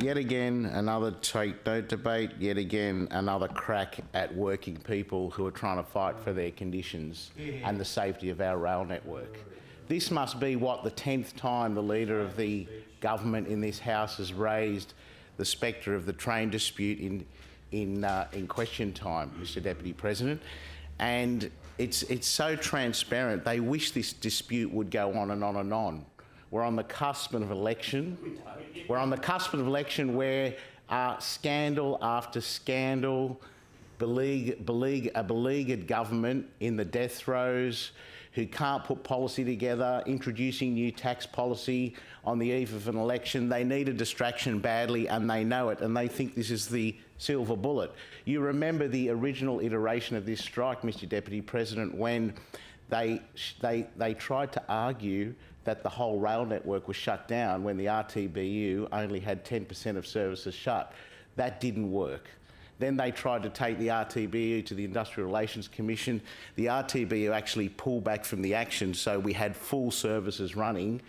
Yet again, another take no debate, yet again, another crack at working people who are trying to fight for their conditions and the safety of our rail network. This must be, what, the 10th time the Leader of the government in this House has raised the spectre of the train dispute in question time, Mr Deputy President. And it's so transparent. They wish this dispute would go on and on and on. We're on the cusp of election. We're on the cusp of election where scandal after scandal, a beleaguered government in the death throes, who can't put policy together, introducing new tax policy on the eve of an election. They need a distraction badly, and they know it, and they think this is the silver bullet. You remember the original iteration of this strike, Mr Deputy President, when they tried to argue that the whole rail network was shut down when the RTBU only had 10% of services shut. That didn't work. Then they tried to take the RTBU to the Industrial Relations Commission. The RTBU actually pulled back from the action, so we had full services running.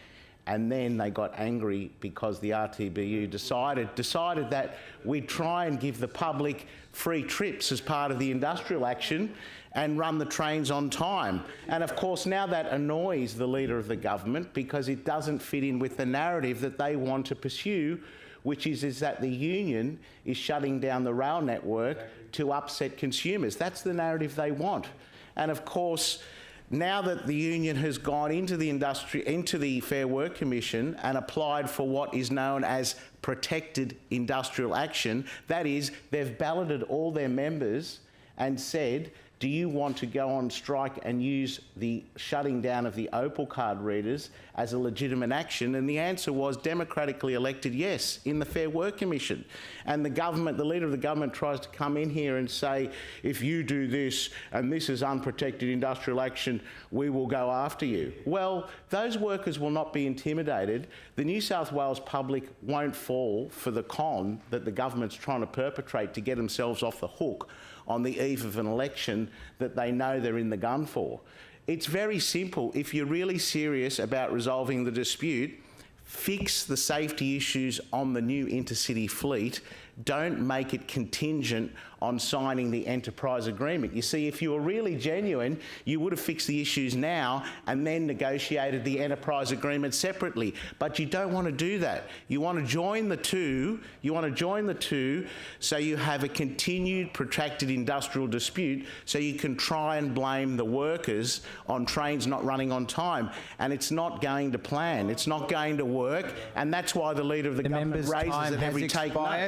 And then they got angry because the RTBU decided that we'd try and give the public free trips as part of the industrial action and run the trains on time. And of course now that annoys the Leader of the government because it doesn't fit in with the narrative that they want to pursue, which is that the union is shutting down the rail network to upset consumers. That's the narrative they want. And of course, now that the union has gone into the Fair Work Commission and applied for what is known as protected industrial action, that is, they've balloted all their members and said, do you want to go on strike and use the shutting down of the Opal card readers as a legitimate action? And the answer was democratically elected yes in the Fair Work Commission. And the government, the Leader of the government, tries to come in here and say, if you do this and this is unprotected industrial action, we will go after you. Well, those workers will not be intimidated. The New South Wales public won't fall for the con that the government's trying to perpetrate to get themselves off the hook on the eve of an election that they know they're in the gun for. It's very simple. If you're really serious about resolving the dispute, fix the safety issues on the new intercity fleet. Don't make it contingent on signing the enterprise agreement. You see, if you were really genuine, you would have fixed the issues now and then negotiated the enterprise agreement separately. But you don't want to do that. You want to join the two. You want to join the two so you have a continued protracted industrial dispute so you can try and blame the workers on trains not running on time. And it's not going to plan. It's not going to work. And that's why the Leader of the government raises it every take note.